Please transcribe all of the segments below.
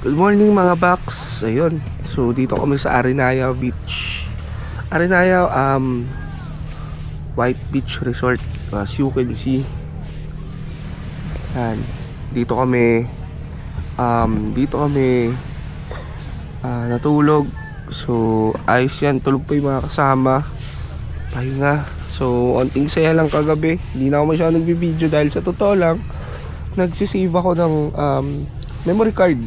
Good morning mga Baks. Ayun. So dito kami sa Arenaya Beach. Arenaya White Beach Resort, as you can see. Yan. Dito kami natulog. So ayos yan, tulog pa yung mga kasama. Pahinga. So onting saya lang kagabi. Hindi na ako masyadong nagbibideo dahil sa totoo lang nagsisave ako ng memory card,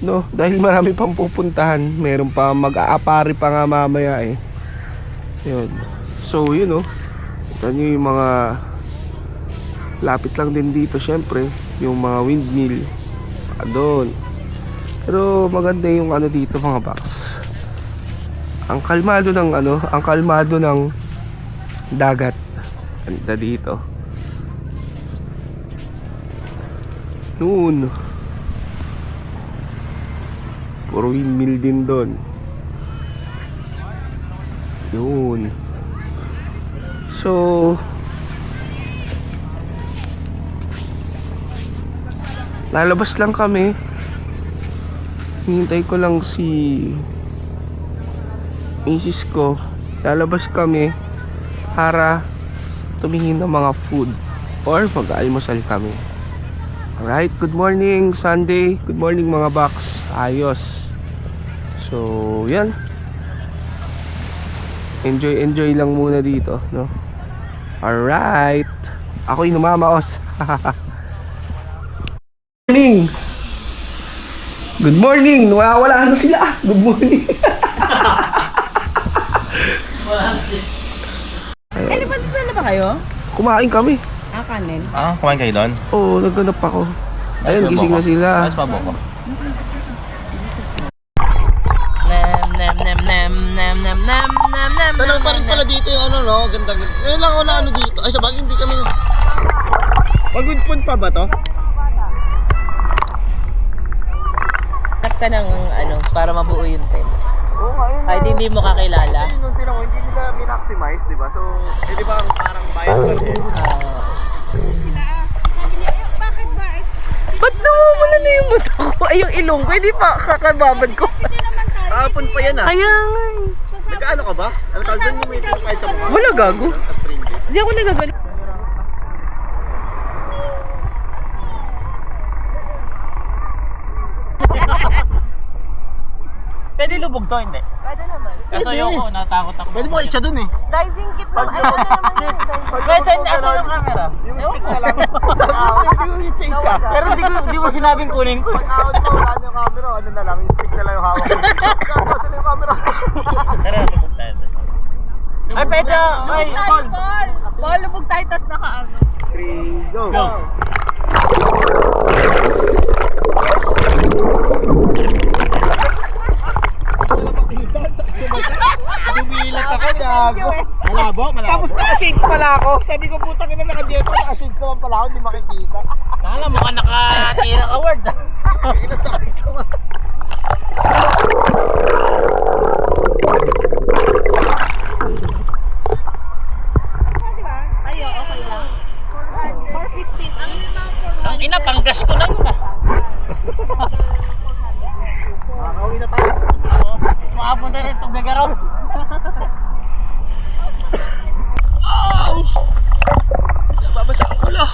no? Dahil marami pang pupuntahan. Meron pa, mag-aapari pa nga mamaya eh. Yun. So yun, no? Ito nyo yung mga lapit lang din dito, syempre yung mga windmill doon. Pero maganda yung ano dito mga Baks. Ang kalmado ng dagat. Ganda dito. Noon puro windmill din doon. Yun. So lalabas lang kami. Hintay ko lang si misis ko. Lalabas kami para tumingin ng mga food or mag-almusal kami. Alright, good morning Sunday. Good morning mga Baks. Ayos. So yan, enjoy lang muna dito, no? Alright, ako'y numamaos. Morning. Good morning. Wala na sila. Good morning. Elephant na ba kayo? Kumain kami. Kanin. Kumain kayo doon? Oo, nagganap ako. Ayun, gising na sila. Ayos pa mo ko. Tanong pa rin pala dito yung ano, no? Ganda. Ngayon lang ako na ano dito. Ay, sabagay hindi kami... Mag-good food pa ba to? Takta ng ano, para mabuo yung tent. Oo, ayun. Kahit hindi mo kakilala. Ayun, nung tinanong, hindi nila min-maximize, di ba? So, Eh, di ba ang parang bias pa rin? Sabi niya, bakit ba? Ba't nawawala na yung mata ko? Ay, yung ilong ko, hindi pa kakababad ko. Hindi naman tayo. Kahapon pa yan ah. Kaya nga. Nagkaano ka ba? Ano tawag doon yung may kahit sa mukha? Wala gago. Sa stranger. Hindi ako nagagalit. Pwede lubog to, hindi? Pwede naman. Kaso Pwede. ayoko, natakot ako. Pwede mo itcha doon eh. Diving kit naman. Ano naman yun? Pwede, saan yung camera? Yung stick na lang. Pero di mo sinabing kunin ko. Pag-out mo, wala na yung camera. Ano na lang, yung stick na lang yung hawak. Kaya sila yung camera. Tara, lubog tayo. Ay, pwede. Ay, Paul. Paul, lubog tayo, tas nakaano. 3, go! Go. Dumilat ako, gago. Malabo, malabo. Tapos naka-shades pala ako. Sabi ko, putang ina naka-dieto, naka-shades naman pala ako, hindi makikita. Kala mo ka nakatira ka word. Inasakit ko nga. Ayo, okay lang. 415. Ang ina, panggas ko na yun ah. Makakauwi na tayo. Makapunta rin itong gagaraw. Babasa ang ulo.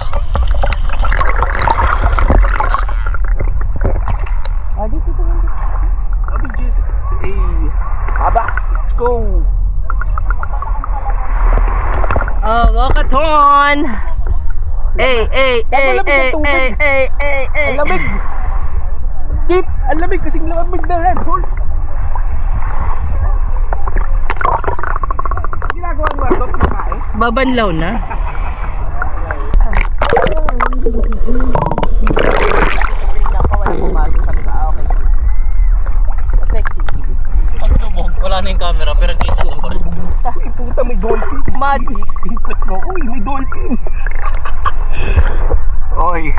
Let's go. Oh, walkathon! Hey! Ang lamig. Jeep, ang lamig kasing lamig na Red Horse. Ginagawa mo ito, pinakain? Babanlaw na. Pag lubog, wala na yung camera, pero di isa lang pa rin. Puta, may dolphin. Magic. Ikot ko. Uy, may dolphin. Oy.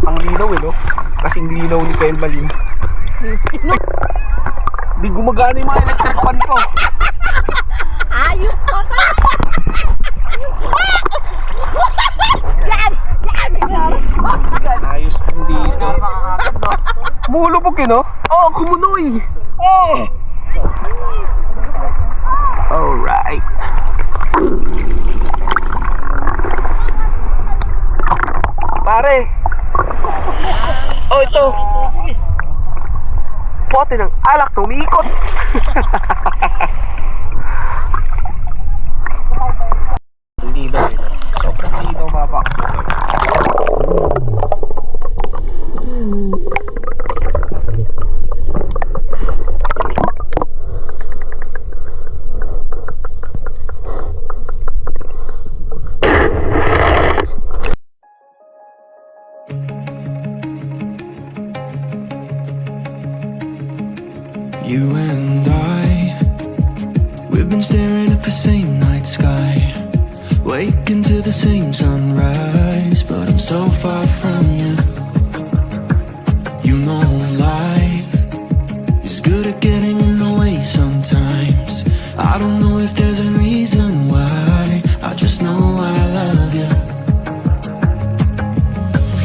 Ang linaw eh, no? Kasing linaw ni Kel Malim. Di gumagana yung mga electric fan ko. Ayos ka pa! Yan! Yan! laki no? Oh, kumunoy! Oh! Alright. Pare! Oh, ito! Pote ng alak na umiikot! Linaw yun. Sobrang linaw mga box. You and I, we've been staring at the same night sky, waking to the same sunrise, but I'm so far from you. You know life is good at getting in the way sometimes. I don't know if there's a reason why, I just know I love you.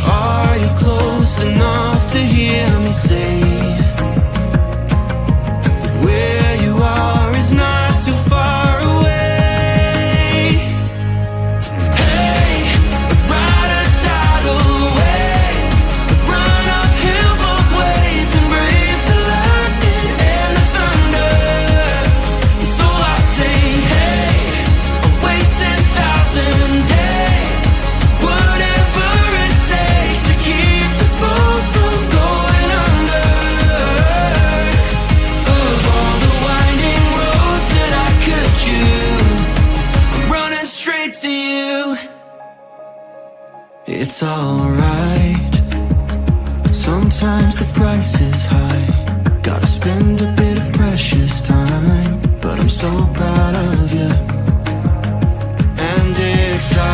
Are you close enough to hear me say where you are is not too far away? Hey, ride a tidal wave, run uphill both ways and brave the lightning and the thunder. So I say, hey, I'll wait 10,000 days, whatever it takes to keep us both from going under. Of all the winding roads that I could choose, I'm running straight to you. It's alright, sometimes the price is high, gotta spend a bit of precious time, but I'm so proud of you and excited,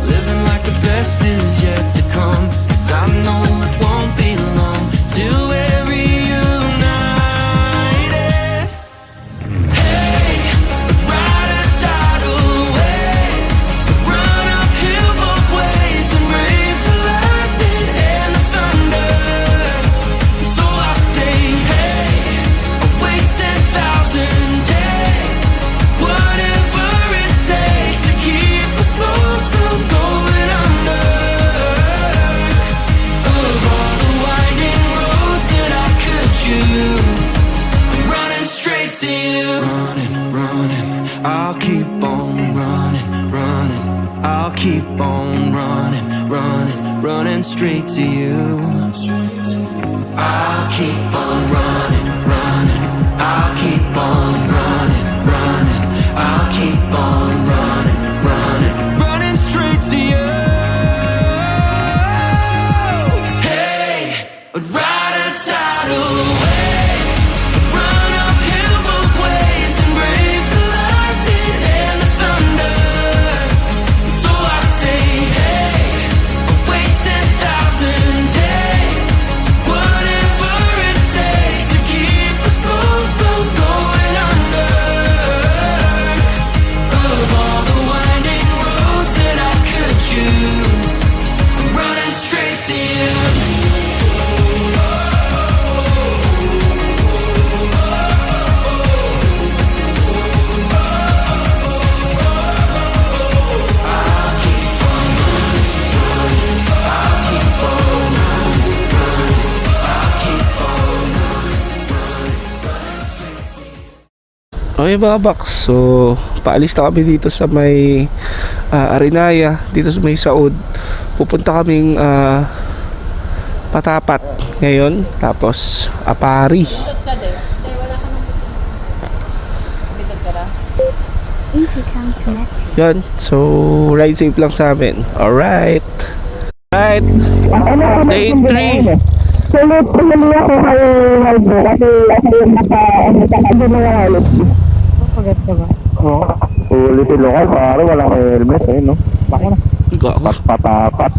living like the best is yet to come, 'cause I know it won't be long till we're reunited. Hey, ride a tidal wave, run uphill both ways and brave the lightning and the thunder. So I say, hey, I'll wait 10,000 days, whatever it takes to keep us both from going under. Of all the winding roads that I could choose, I'm running straight to you. Running, running, I'll keep on running, running. I'll keep on running, running, running straight to you. I'll keep on running, running. I'll keep on running, running. I'll keep on running, running, running straight to you. Hey, ride a tidal wave, run uphill both ways and brave the lightning and the thunder. So I say, hey, I'll wait 10,000 days, whatever it takes to keep us both from going under. Of all the winding roads that I could choose, I'm running straight to you. Okay mga box, so paalis na kami dito sa may Arinaya, dito sa may Saud. Pupunta kaming Patapat ngayon, tapos Apari. Yan, so ride safe lang sa amin. Alright. Alright, day 3. Sulit pumili ako kay Waldo kasi yung nakakabili na yung halos. Pagat ka ba? Oo. Uli si Lokal, pare, walang helmet eh, no? Bako na. Patapat.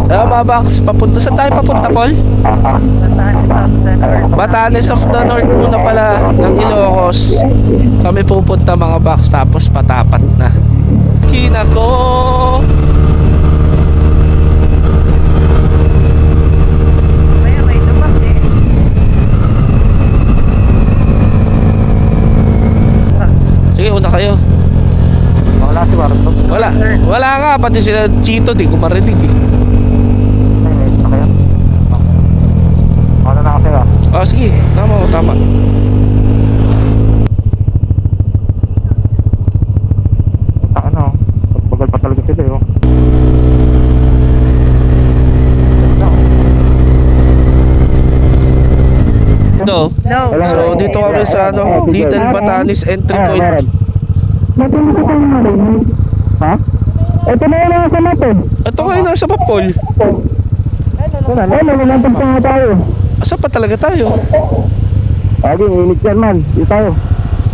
Mga box, papunta sa tayo papunta, Paul? Batanes of the North muna pala ng Ilocos. Kami pupunta mga box, tapos Patapat na. Kinako! Wala si Warto. Wala nga, pati sila Chito, di ko marinig eh. Okay. Ano na kasi ba? Ah, sige, tama. Ano? Bagal pa talaga sila yun. Ito. So, dito kami sa Little Batanes entry point. Matindi ko kayo marinig. Ha? Ito na yung nasa natin. Ito kayo nasa Bapol. Nalulantag pa nga tayo. Asa pa talaga tayo? Lagi, init yan man. Dito tayo.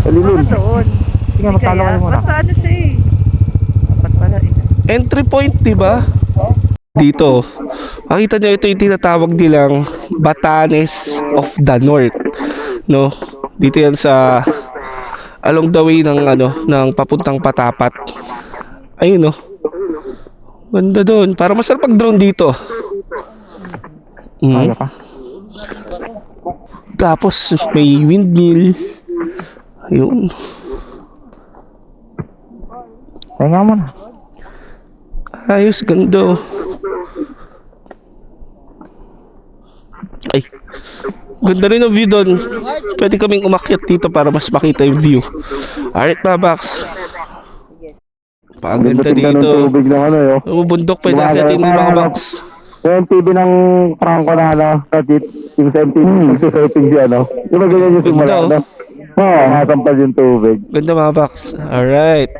Palilim. Doon. Sige, magkala kayo muna. Basta ano siya eh. Dapat pala eh. Entry point, di ba? Dito. Makita nyo, ito yung tinatawag nilang Batanes of the North. No? Dito yan sa along the way ng ng papuntang Patapat. Ayun, no. Ganda doon. Para masarap pag-drone dito. Kaya ka? Tapos may windmill. Ayun. Kaya nga muna. Ayos, ganda. Ay. Ganda rin ang view doon. Pwede kaming umakyat dito para mas makita yung view. Alright na, Bax. Paganda Tingnan ng dito. tubig ng ano yun. Bundok, pwede akyatin yung mga Bax. Yung TV ng Franco na ano, yung sa MTV, nagsisetting siya, no? Di ba ganyan yung simula, Ganda, oh. no? Oo, hasampas yung tubig. Ganda mga Bax. Alright.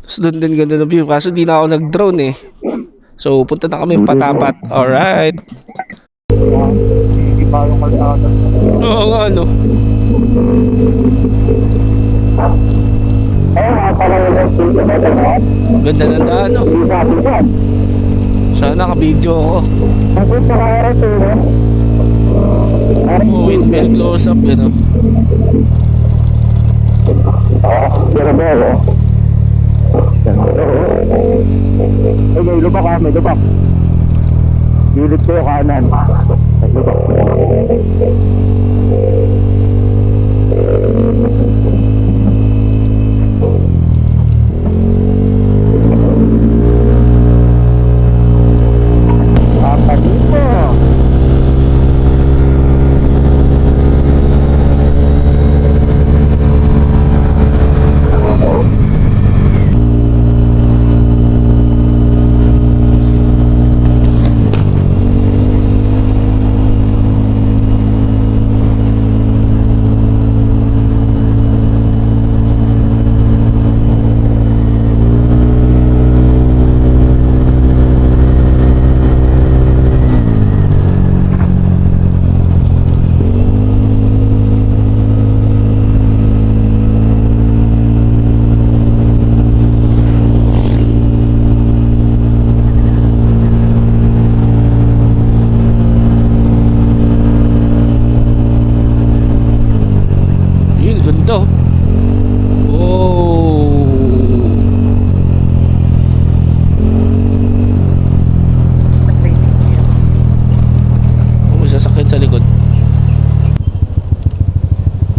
Tapos doon din ganda ng view. Kaso di na ako nag-drone eh. So, punta na kami Patapat. Alright. Hindi pa yung kalsada. Oo nga, ano. Ganda ng daan, no. Sana naka-video ako. Oh, windmill close up, yun, no. Ay, may lubak ha, may lubak. Gilid ko yung kanan. May lubak. Apa dito? Ganda. Oh. May sasakyan sa likod.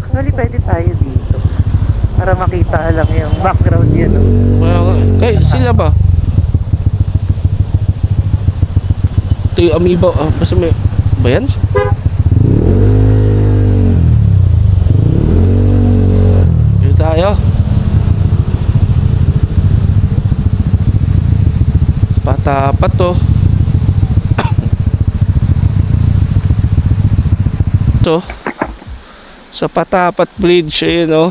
Actually, pwede tayo dito. Para makita lang yung background yun. No? Kaya nga. Kaya sila ba? Ito yung amoeba. Basta may... Ba yan? Dito tayo. Patapat to. Ito. Sa Patapat Bridge. Ayun, oh.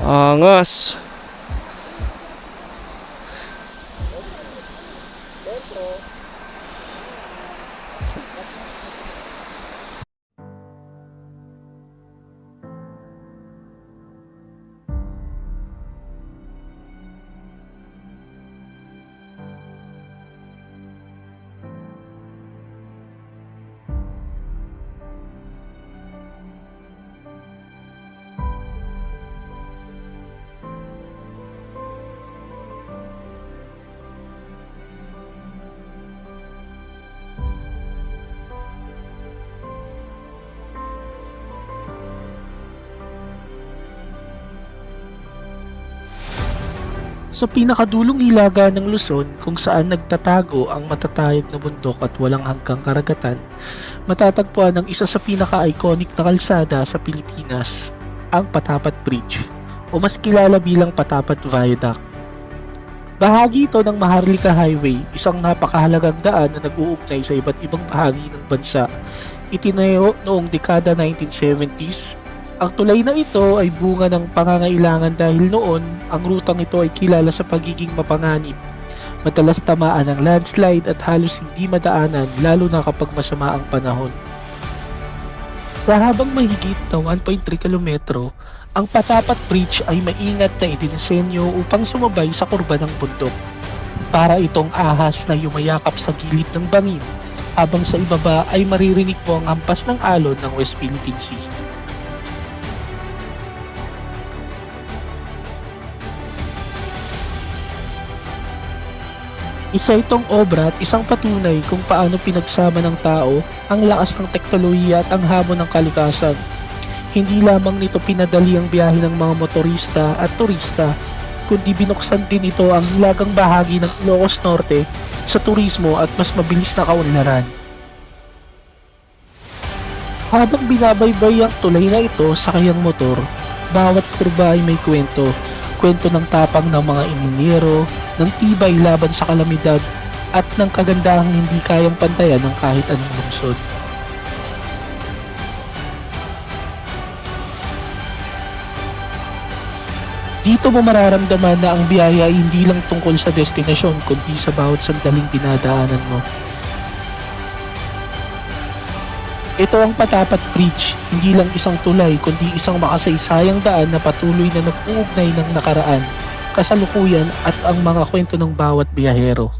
Angas. Sa pinakadulong hilaga ng Luzon kung saan nagtatago ang matatayag na bundok at walang hanggang karagatan, matatagpuan ang isa sa pinaka-iconic na kalsada sa Pilipinas, ang Patapat Bridge o mas kilala bilang Patapat Viaduct. Bahagi ito ng Maharlika Highway, isang napakahalagang daan na nag-uugnay sa iba't ibang bahagi ng bansa. Itinayo noong dekada 1970s. Ang tulay na ito ay bunga ng pangangailangan dahil noon ang rutang ito ay kilala sa pagiging mapanganib. Madalas tamaan ng landslide at halos hindi madaanan lalo na kapag masama ang panahon. Sa habang mahigit na 1.3 kilometro, ang Patapat Bridge ay maingat na idinisenyo upang sumabay sa kurba ng bundok. Para itong ahas na yumayakap sa gilid ng bangin habang sa ibaba ay maririnig mo ang hampas ng alon ng West Philippine Sea. Isa itong obra at isang patunay kung paano pinagsama ng tao ang lakas ng teknolohiya at ang hamon ng kalikasan. Hindi lamang nito pinadali ang biyahe ng mga motorista at turista, kundi binuksan din ito ang hilagang bahagi ng Ilocos Norte sa turismo at mas mabilis na kaunlaran. Habang binabaybay ang tulay na ito sa kayang motor, bawat kurba ay may kwento. Kwento ng tapang ng mga inhinyero, ng tibay laban sa kalamidad, at ng kagandahang hindi kayang pantayan ng kahit anong lungsod. Dito mo mararamdaman na ang biyaya ay hindi lang tungkol sa destinasyon kundi sa bawat sandaling dinadaanan mo. Ito ang Patapat Bridge, hindi lang isang tulay kundi isang makasaysayang daan na patuloy na nag-uugnay ng nakaraan, kasalukuyan at ang mga kwento ng bawat biyahero.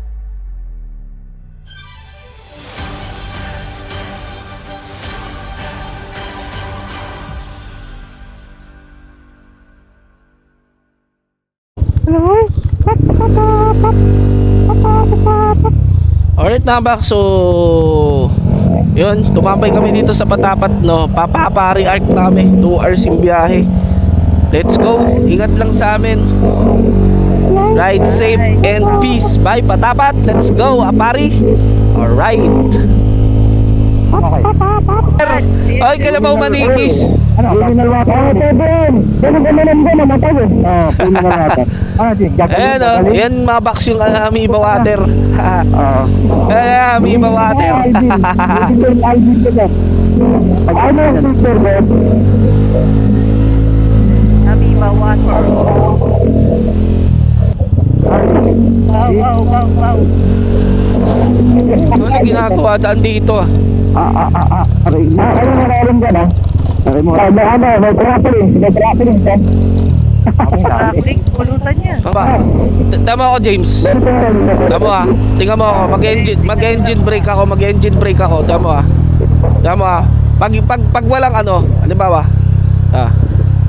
Alright na ba? So, yun, tumambay kami dito sa Patapat, no? Papapari arc namin, 2 hours yung biyahe. Let's go, ingat lang sa amin. Ride safe and peace. Bye Patapat, let's go Apari. Alright. Ay, Kalabaw Manikis. Criminal water. Criminal water. Ayan o, yan mga box yung Amoeba water. Ayan, Amoeba water. Amoeba water. Wow. Ano ginagawa daan dito? Ano nararam ka na? May traveling. Traffic, pulutan niya. Papa, tama ako James. Tama ah. Tingnan mo ako, mag-engine brake ako. Tama ah. Pag walang ano, halimbawa.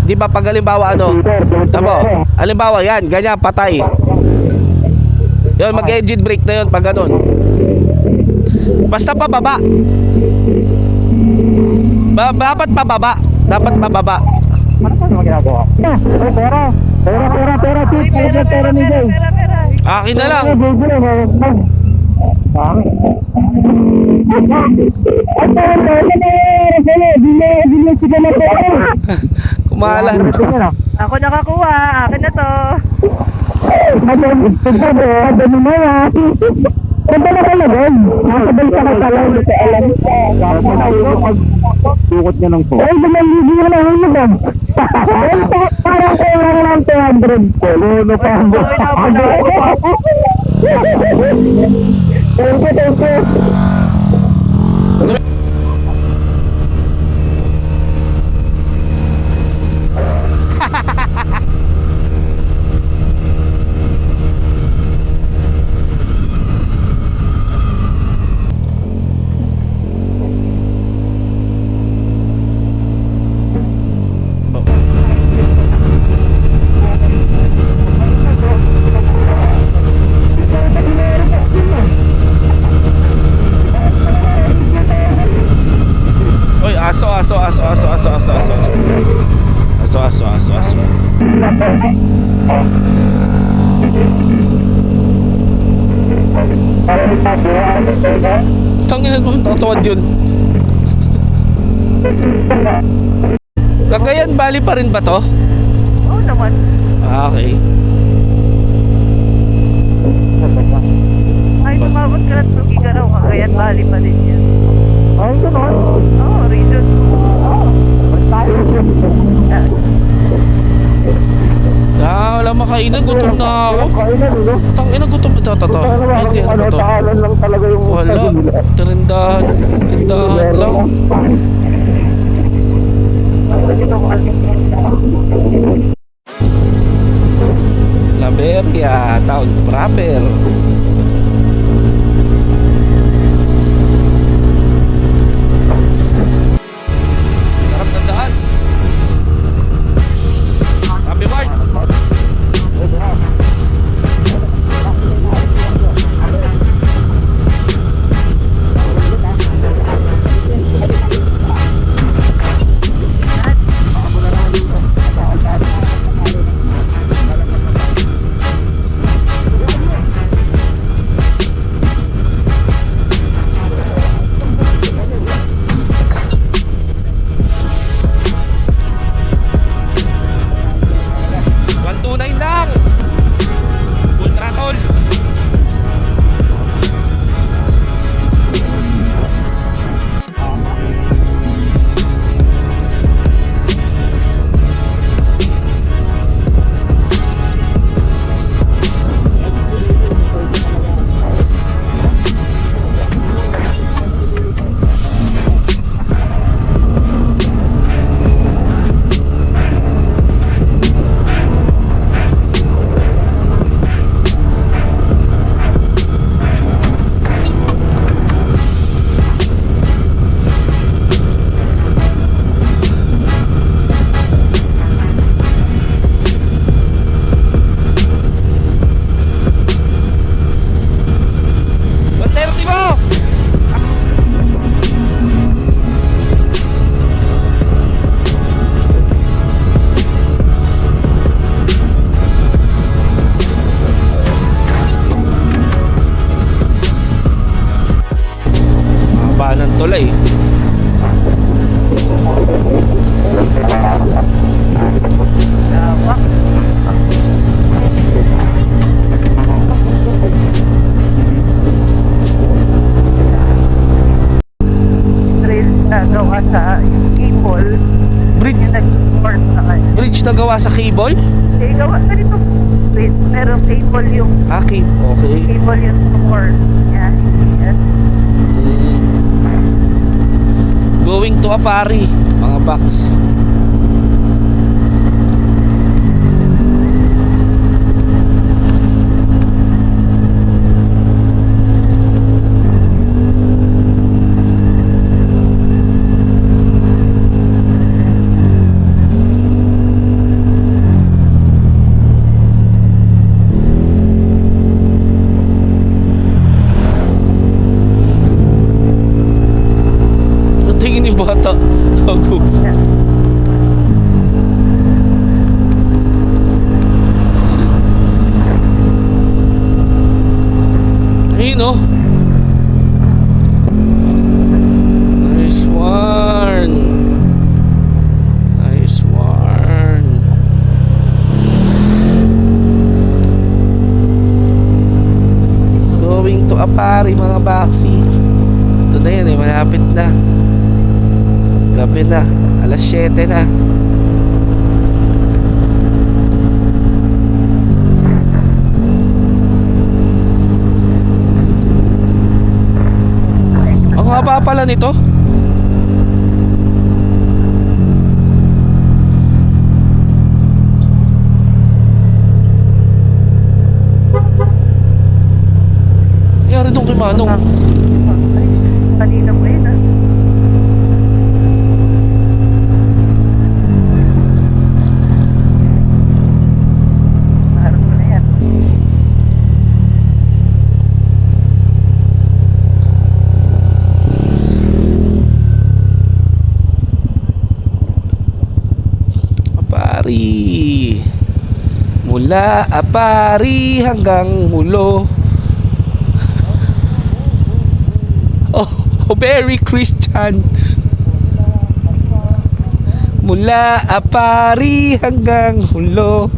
Di ba pag halimbawa ano? Tama. Halimbawa yan, ganyan patay. Yun, mag-engine brake na yun pag ganun. Basta pababa. Dapat pababa. Ano pa naman ginagawa? Pera ni Jay. Akin na lang. Kumalan. Ako nakakuha, akin na to. Madala ka na doon. Nakabal ka na pala. Hindi ka alam ka. Sukot niya ng po. Ay, 2,000 na huli ba? Parang kulang lang 200. Ano pa ang Thank you. Aso. Tangina ko, nakatawad yun. Cagayan Valley pa rin ba to? Oo naman. Ah, okay. Ay, tumabot ka ng Tugigaraw, Cagayan Valley pa din yan. Ay, gano'n. Oo, region. Ah, wala makainan, gutom na ako. Kainan, no? Tangina, gutom. Ito. Hindi, ano to? Tahanan lang talaga yung Wala. Terindahan lang. La Beria, town proper. Sarap na daan. Happy Mark. Ng tulay. Trail na gawa sa cable. Bridge, Yung nag-support sa kanya. bridge na gawa sa cable? Eh, gawa sa dito. Trail, pero cable yung Okay. cable yung support niya. Yan. Going to Apari, mga box. Tingin ni bata. Ako. Ayun oh. Nice one. Nice one. Going to Apari, mga baksi. Ito na yan eh, malapit na. Gabi na, alas 7 na. Ang haba pala nito. Nangyari dong kay Manong. Ay, kanina mo yun ah. Harap mo na yan. Apari. Mula Apari hanggang Mulo. Oh, very Christian. Mula Apari hanggang Hulo.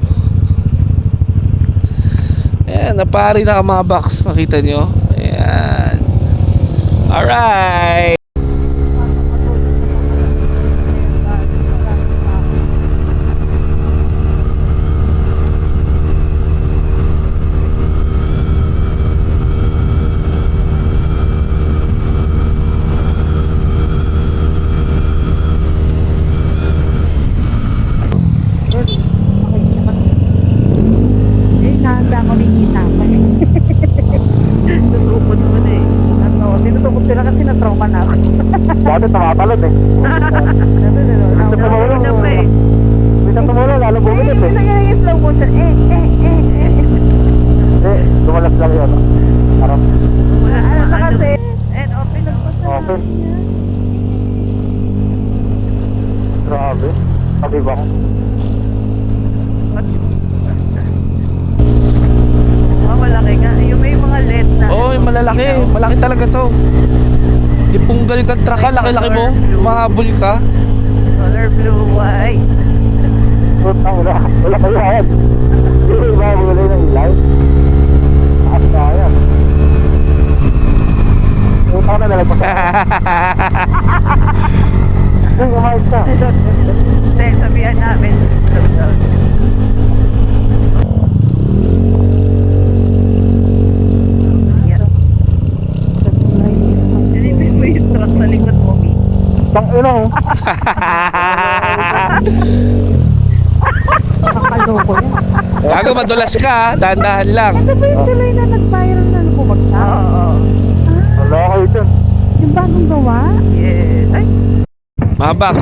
Ayan, Apari na mga box. Nakita nyo? Ayan. Alright. Nahanda ko rin hinapan eh. Tutukod mo na eh. Tinutukod sila kasi na-trauma na ako. Dati tumatalon eh. Gusto tumulong. Gusto tumulong, lalo bumilit eh. Nangyari yung slow motion. Dumalas lang yun. Parang Ano na kasi? And open lang po sa open. Grabe. Sabi ba? malaki nga. Yung may mga LED na. Oh, yung malalaki. Malaki talaga to. Di punggal ka traka, laki-laki mo. Mahabol ka. Color blue, white. Wala kayo yan. Hindi ba wala ng ilaw? Taas na yan. Puta ka na nalagpas ka. Hindi, kumain ka. Hindi, sabihan namin. Silipin mo yung truck sa likod mo, Mi. Tang ina oh. Nakakaloko yan. Bago madulas ka, dahan-dahan lang. Ano ba yung tuloy na nag-viral na bumagsak? Oo. Wala kayo dyan. Yung bagong gawa? Yes. Ay, Mga box.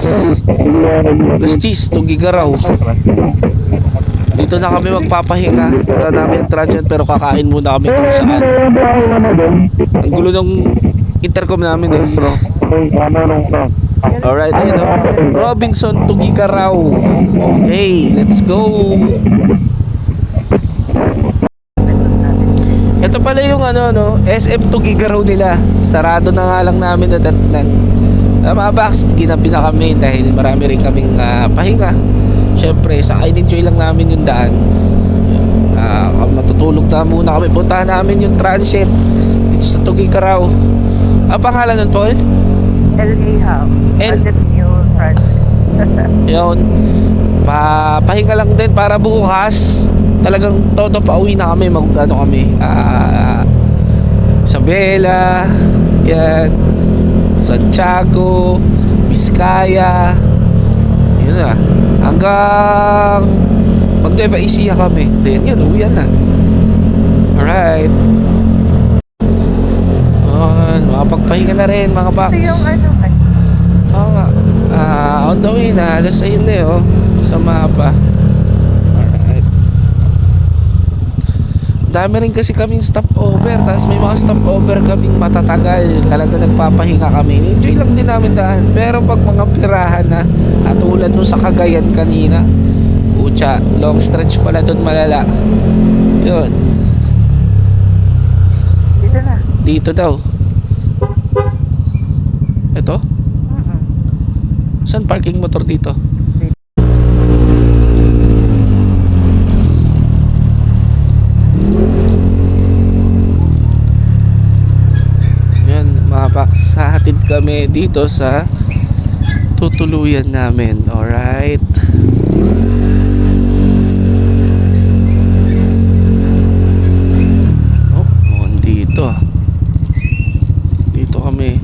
Lastis, Tugigaraw. Dito na kami magpapahinga. Punta namin yung transient pero kakain muna kami kung saan. Ang gulo ng intercom namin eh. Alright, ayun o. Robinson Tugigaraw. Okay, let's go. Ito pala yung SM Tugigaraw nila. Sarado na nga lang namin nadatnan. Mga box, ginabi na kami dahil marami rin kaming pahinga. Siyempre, saka in-enjoy lang namin yung daan. Matutulog na muna kami. Puntahan namin yung transit dito sa Tugigaraw. Ang pangalan nun, Paul? LA House. Budget New Project. Yun. Pahinga lang din para bukas. Talagang todo pauwi na kami. Isabela. Yan. Santiago. Vizcaya. Yun na. Hanggang Nueva Ecija kami. Then yun, uwian na. Alright. Makapagpahinga na rin mga box. Ito yung Oo nga. On the way na. Alas 6 na yun. Sa mapa. Alright. Dami rin kasi kaming stopover. Tapos may mga stopover kaming matatagal. Talaga nagpapahinga kami. Enjoy lang din namin daan. Pero pag mga pirahan na, at tulad nung sa Cagayan kanina, pucha, long stretch pala doon malala. Yun. Dito na. Dito daw. Ito? Saan parking motor dito? Yan, mga box, hahatid kami dito sa tutuluyan namin. Alright. Oh, mukhang dito ah. Dito kami.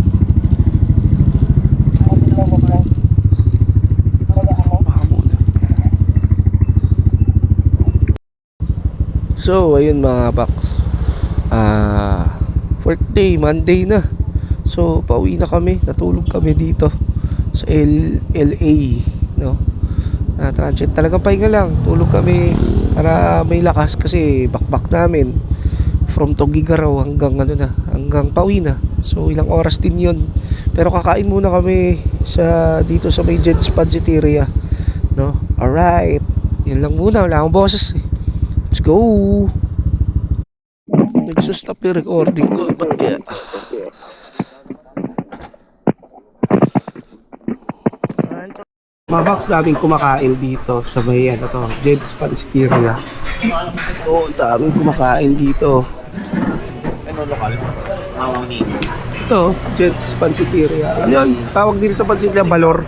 So, ayun mga box. Fourth day, Monday na. So, pauwi na kami. Natulog kami dito sa LA, no? Transit talagang pahinga lang. Tulog kami para may lakas kasi bakbak namin from Tugigaraw hanggang pauwi na. So, ilang oras din 'yon. Pero kakain muna kami dito sa may Jed's Pansiteria, no? Alright. Yan lang muna, wala akong boses eh. Let's go. Nagsusstop yung recording ko. Ba't kaya? Mga box daming kumakain dito sa may ano to, Jed's Pansiteria. Oo, daming kumakain dito. Ano lokal? Mawang Nico. Ito, Jed's Pansiteria. Ano yun? Tawag din sa Pansiteria, Balor.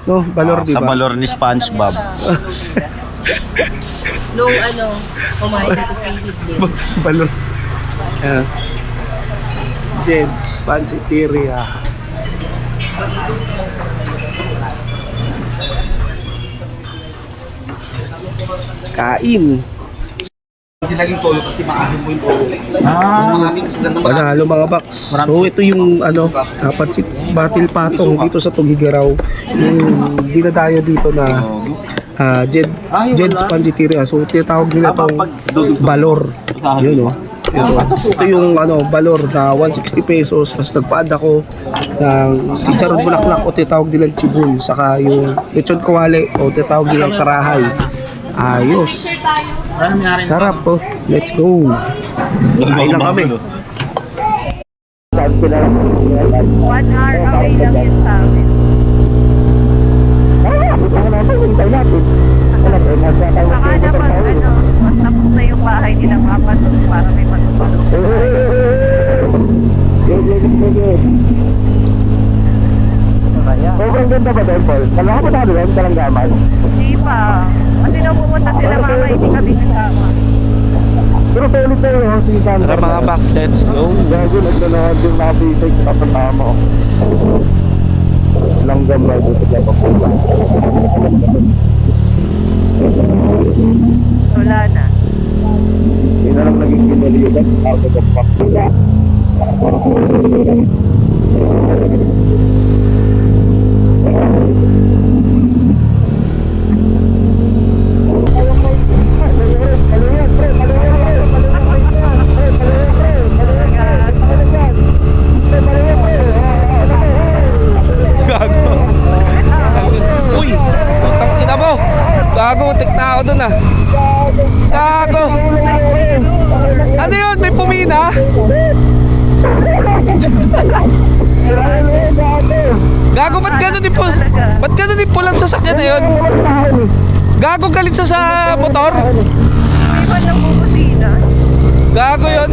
No, Balor, di Sa ba? balor ni SpongeBob. Nung ano, kumain dito kay Hidley. Balor. Ayan. Jed's Pansiteria. Kain. Panalo mga box. So ito yung ano, dapat si Batil Patong dito sa Tugigaraw. Yung dinadayo dito na Jed's Pansiteria. So tinatawag nila tong Balor. Yun oh. Ito yung ano, Balor na 160 pesos. Tapos nagpa-add ako ng chicharon bulaklak o tinatawag nilang chibul. Saka yung lechon kawali o tinatawag nilang karahay. Ayos. Sarap po. Let's go. Kain na kami. 1 hour away lang yun sa amin. Baka naman, ano, mas tapos na yung bahay nilang mapasok para may matutulog. Sobrang ganda ba doon, Paul? Kala ko na doon, Kalanggaman. Hindi pa. Kasi nung pumunta sila mama, hindi kami kasama. Pero tulog na yun, sige ka. Tara mga box, let's go. Gago, naglanood yung nakabisig sa kapatama. Langgam ba doon sa Kapapula? Wala na. Hindi na lang naging kinaliugan sa Kapapula. Gago. Uy, putang ina mo. Gago, tao dun ah. Gago. Ano yun? May pumina? Gago, ba't gano'n yung pulang sasakyan na yun? Gago, galit sa motor? Hindi ba nabubusina? Gago yun.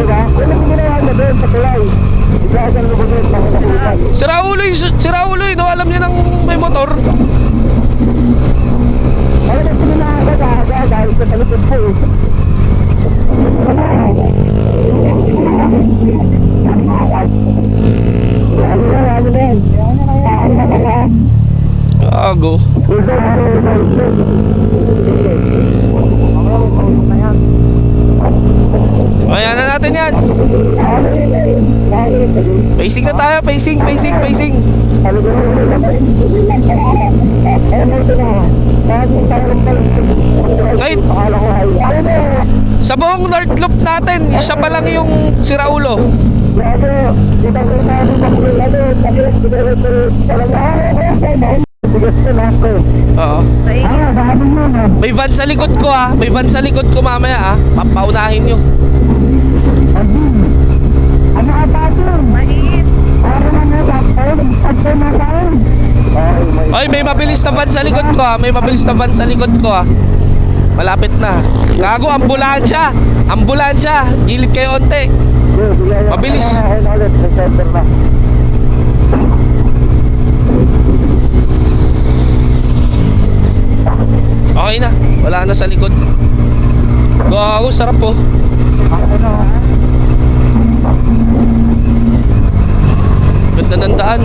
Si Raulo yun, alam niya nang may motor. Gago. Ayan na natin yan. Pacing na tayo, pacing. Kahit sa buong North Loop natin, siya pa lang yung si Raulo. Oo. May van sa likod ko ah. May van sa likod ko mamaya ah. Papaunahin nyo. Maliit. Ay, may mabilis na van sa likod ko ah. May mabilis na van sa likod ko ah. Malapit na. Gago, ambulansya. Ambulansya. Gilid kayo onte. Mabilis. Okay na. Wala na sa likod. Gago, sarap po. Ganda ng daan.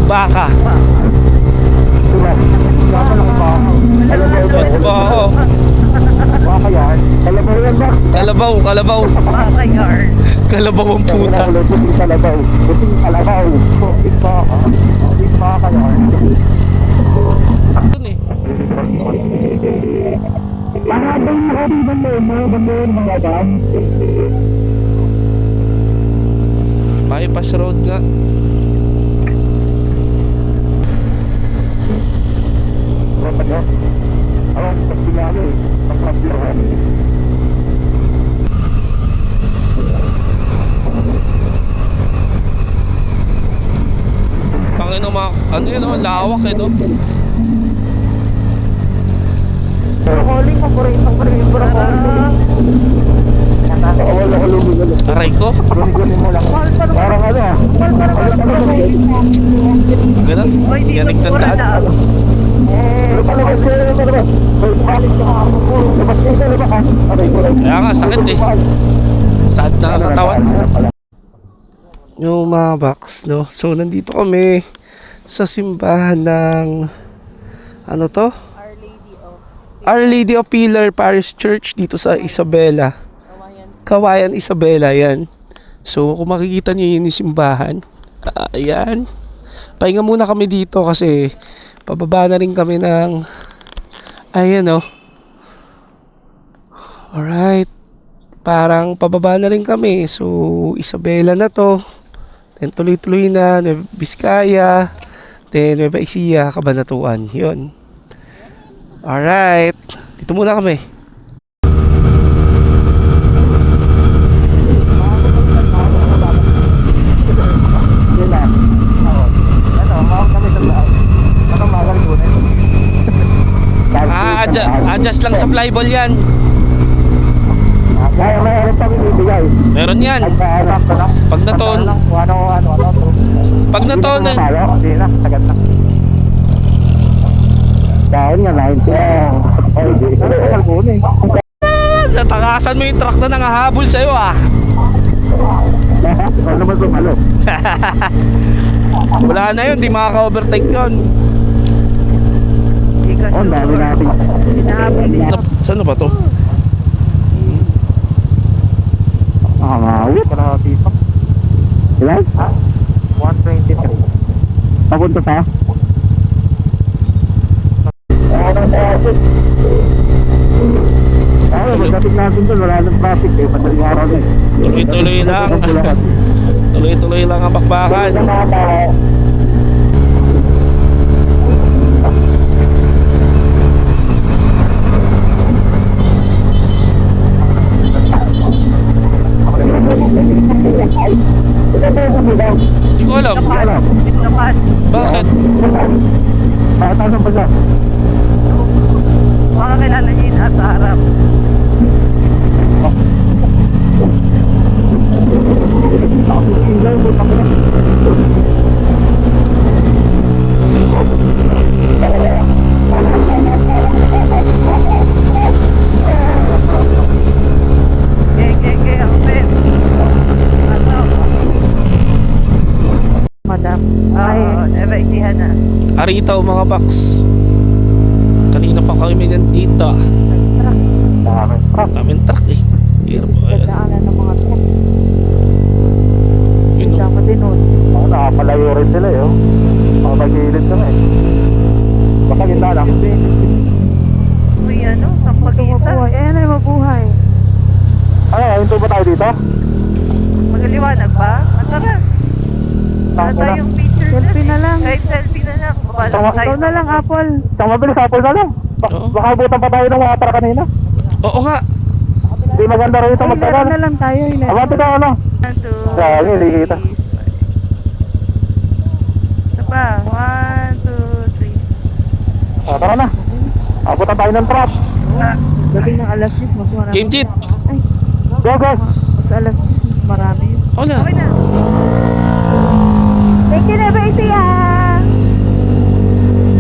Baka. Oo. Baka yan. Kalabaw yan ba? Kalabaw. Baka yard. Kalabaw ang puta. Puting kalabaw. Puting kalabaw. Puting baka. Puting baka yan. Dun eh. Mahabang nakariban mo mga dam. Bypass road nga. Ano? Ang pagpilalo eh. Ang pagpilahan. Tangin ng mga, ano yun, oh, lawak eh, no? Calling ko, paborito ko Wala ko lumig. Aray ko. Guni-guni mo lang. Parang ano ah. Ganun. Yan nagtandaan. Kaya nga, sakit eh. Sad na katawan. Yung mga box, no? So, nandito kami sa simbahan ng ano to? Our Lady of Pilar Parish Church dito sa Isabela. Kawayan Isabela, yan. So, kung makikita niyo yun yung simbahan. Ayan. Pahinga muna kami dito kasi pababa na rin kami ng ayan o. Alright. Parang pababa na rin kami. So, Isabela na to. Then tuloy-tuloy na Nueva Vizcaya. Then Nueva Ecija, Cabanatuan. Yun. Alright. Dito muna kami. Adjust lang sa flyball yan. Mayroon pa binibigay. Meron yan. Pag naton. Pag naton eh. Hindi na, sagad na. Dahil nga, 90. Ay, di. Natakasan mo yung truck na nangahabol sa'yo ah. Ano naman sumalo? Wala na yun, di makaka-overtake yun. Oh, dami natin. Saan na ba to? Wait. Ilan? 123. Papunta sa? Pagdating natin doon, wala nang traffic eh. Madaling araw na eh. Tuloy-tuloy lang. Tuloy-tuloy lang ang bakbakan. Hindi ko alam. Bakit? Bakit ano ba siya? Makakilala niyo yun sa harap. Madam. Ay, evacuehan na. Aritaw mga box. Kanina pa kami nandito. Dami. Daming truck eh. Hirap ba yan? Daanan ng mga truck. Yun o. Tama din nun. Nakapalayo rin sila eh. Makapagilid ka na eh. Baka ganda lang. Uy, ano? Sampagita. Ayan ay mabuhay. Ano, hinto ba tayo dito? Magaliwanag ba? Ang tara. Wala tayong picture. Selfie na lang. Kahit selfie na lang. Ikaw na lang, Apple. Isang mabilis, Apple na lang. Oo. Baka abutan pa tayo ng mga para kanina. Oo nga. Hindi maganda rin ito magtagal. na lang tayo. Abante ka ano? 1, 2, Grabe, hindi kita. Ito pa. 1, 2, 3. Tara na. Abutan tayo ng trap. Dating ng alas 6, mas marami. Game cheat. Go, go. Mas alas 6, marami yun. Oo na. Okay na. Thank you, Nueva Ecija!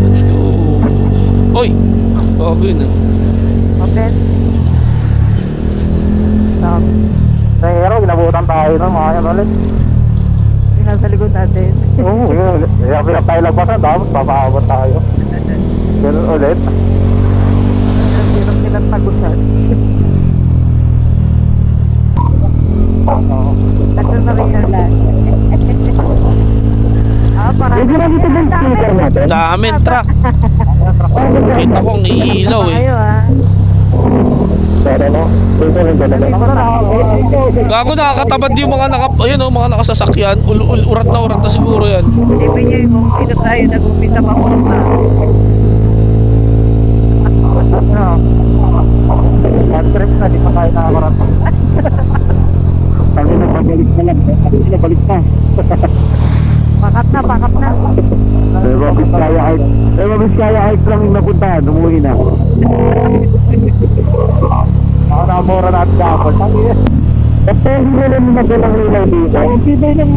Let's go. Oy. Okay na. Open. Sa hero, ginabutan tayo ng mga yan ulit. Yung nasa likod natin. Oo, yun. Kaya pinap tayo lagpasan, dapat papaabot tayo. Ganun ulit. Hirap nilang tagusan. Nasa na rin yung lahat. Parang Hindi na dito yung speaker natin. Daming truck. Kita ko ang iilaw eh. Tayo Pero no, dito rin dala. Gago, nakakatabad yung mga ayun oh, mga nakasasakyan. Urat na siguro yan. Isipin niyo kung sino tayo nag-umpisa papunta. One trip na, di pa tayo nakakarating. Kami na pabalik na lang. Kami na balik na. Pakat na. Nueva Vizcaya kahit lang yung napuntahan, umuwi na. Nakamura natin dapat. Kasi hindi na naman magalang nila dito. Ang tibay ng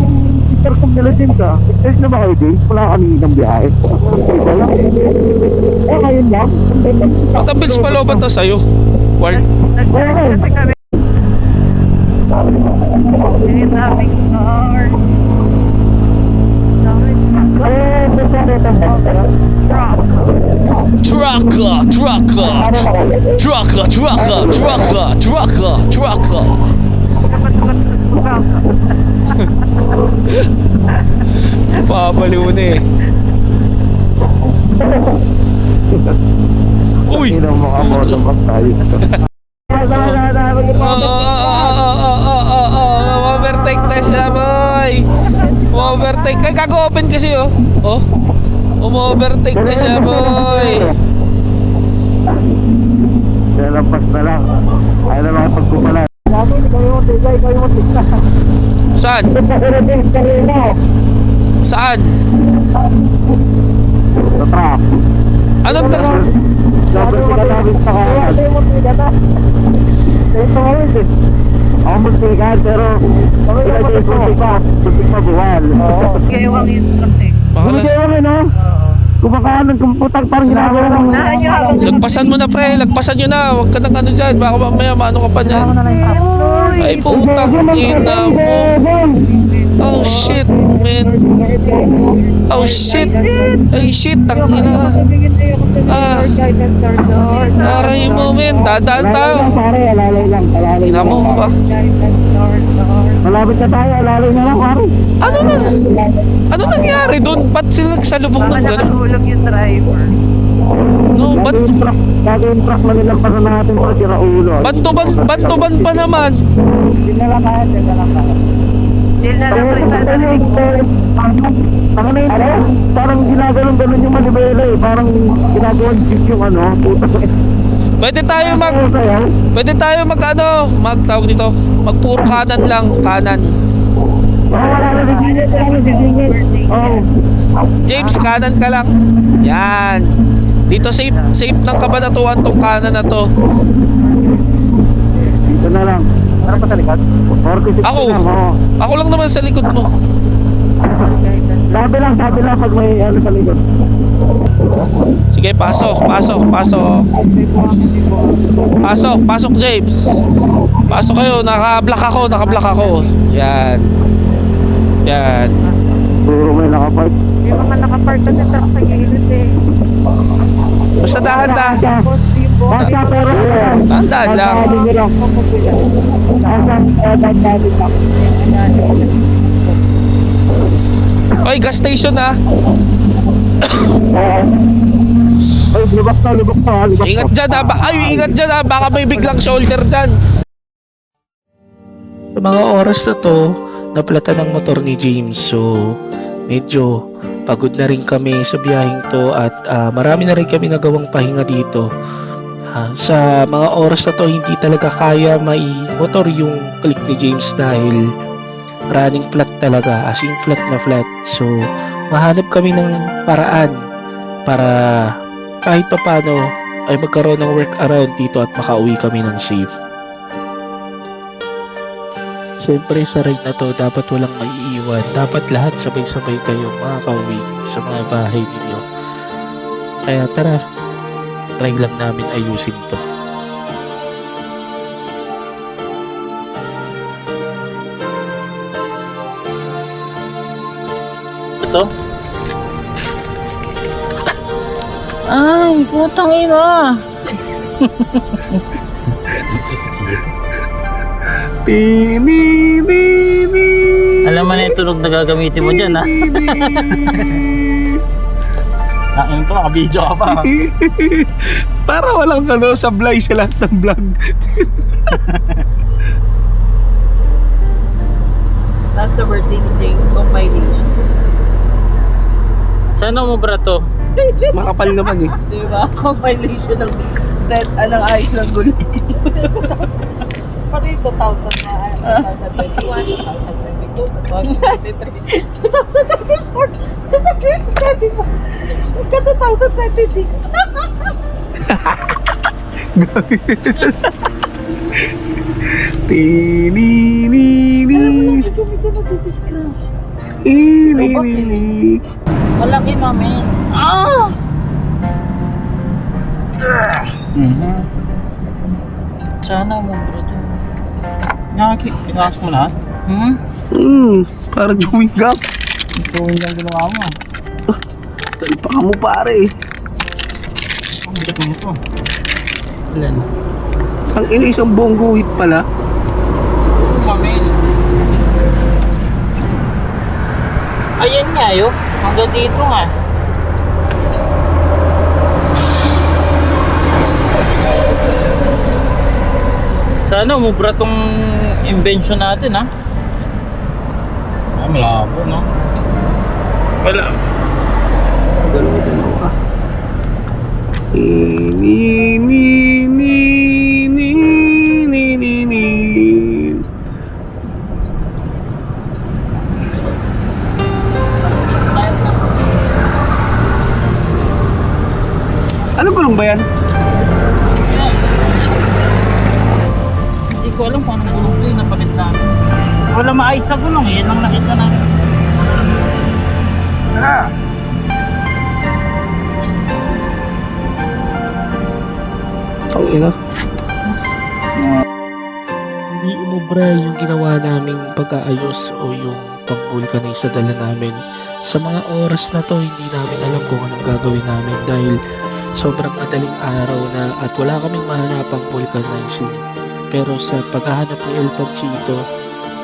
intercom nila din ka. Exercise na ba kayo din? Wala kami ng biyahe. Ito lang. Ngayon lang. Matabilis pala ba ito sa'yo? Ward? Nag-kasi kami. Yung aming car. Trucker. Papaliw na eh. Uy! Hindi na makamotopak tayo. Overtake na siya, boy! Overtake. Ay, kago-open kasi, oh. Oh. Overtake na siya, boy! Lampas na lang. Ayaw na lang pagkupalan. Saan? Saan? Sa truck. Anong truck? Dapat sila namin sa kanan. Ako muntikan pero sila din muntik pa buwal. Gayawang yun kasi. Bakala. no? Kumakain ng computer parang ginagawa ng... Lagpasan mo na, pre. Lagpasan nyo na. Huwag ka nang ano dyan. Baka mamaya maano ka pa dyan. Ay, putang ina mo. Oh, shit, man. Oh, shit. Ay, shit. Ang ina. Aray mo, man. Dadaan tayo. Pare, alalay lang. Ina mo ba? Malapit na tayo, alalay na lang, pare. Ano nangyari doon? Ba't sila nagsalubong ng gano'n? Nakatulog yung driver. No, Gagawin truck na nilang para natin para si Raulo. bantuban pa naman. Hindi na lang kaya. Deal na lang rin sa dalig mo. Parang ginagawin ganun yung manibela eh. Parang ginagawin jeep yung ano. Puta. Pwede tayo magtawag dito. Magpuro kanan lang, kanan. Wala na sisingit. Oh. James, kanan ka lang. Yan. Dito safe ng kabanatuan tong kanan na to. Dito na lang. Ano pa sa likod? Ako lang naman sa likod mo. Sabi lang pag may ano sa likod. Sige, pasok James. Pasok kayo, naka-block ako. Yan. Puro may nakapark. Hindi naman nakapark kasi truck sa gilid eh. Basta dahan-dahan. Basta pero Dahan-dahan lang. Oy, gas station ah. Ay, lubak pa. Ingat dyan ah. Baka may biglang shoulder dyan. Sa mga oras na to, naplata ng motor ni James. So, medyo pagod na rin kami sa biyaheng to at marami na rin kami nagawang pahinga dito. Sa mga oras na to, hindi talaga kaya mai-motor yung click ni James dahil running flat talaga, as in flat na flat. So, mahanap kami ng paraan para kahit papano ay magkaroon ng workaround dito at makauwi kami ng safe. Siyempre sa ride na to, dapat walang maiiwan. Dapat lahat sabay-sabay kayo makakauwi sa mga bahay ninyo. Kaya tara, try lang namin ayusin to. Ito? Ay, putang ina. Alam mo na yung tunog na gagamitin mo dyan, ha? Ang to, naka-video ka pa. Para walang sablay sa lahat ng vlog. Nasa birthday ni James, compilation. Sana mo bra to? Makapal naman eh. Diba? Compilation ng set, anong ayos ng gulo. Pati 2000 na, 2021, 2022. 2026. Tinini. Kami ka matidiscrash. Tinini. Malaki mamin. Ah! Sana mo bro to. Nakakitaas mo na? Parang chewing gum. Ito yung ginawa mo. Talpakan mo pare. Ang bigat mo ito. Ilan? Ang ina isang buong guhit pala. Mamin. Ayan nga yo. Hanggang dito nga. Sana umubra tong invention natin ha. Malabo no? Wala. Dalawa. Tinini. Ano gulong ba yan? Hindi ko alam kung anong gulong to yung napalit namin. Wala maayos na gulong eh. Yan ang nakita namin. Ang ina. Hindi umubra yung ginawa naming pag-aayos o yung pag-vulcanize sa dala namin. Sa mga oras na to, hindi namin alam kung anong gagawin namin dahil sobrang madaling araw na at wala kaming mahanapang vulcanizing. Pero sa paghahanap ni El Panchito,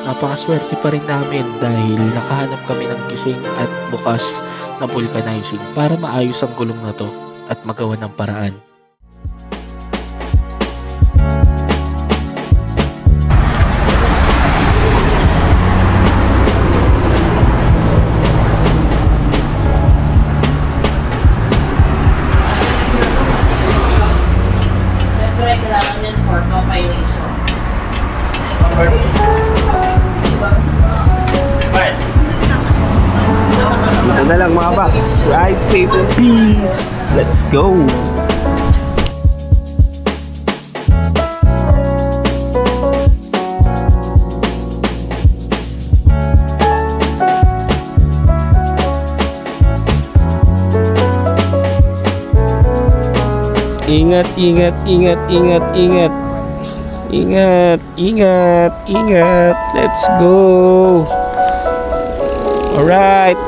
napakaswerte pa rin namin dahil nakahanap kami ng gising at bukas na vulcanizing para maayos ang gulong na to at magawa ng paraan. Siyempre, kailangan yan for compilation. Ito na lang mga box. Ride safe and peace. Let's go. Ingat, ingat, ingat, ingat, ingat. Ingat, ingat, ingat. Let's go. Alright.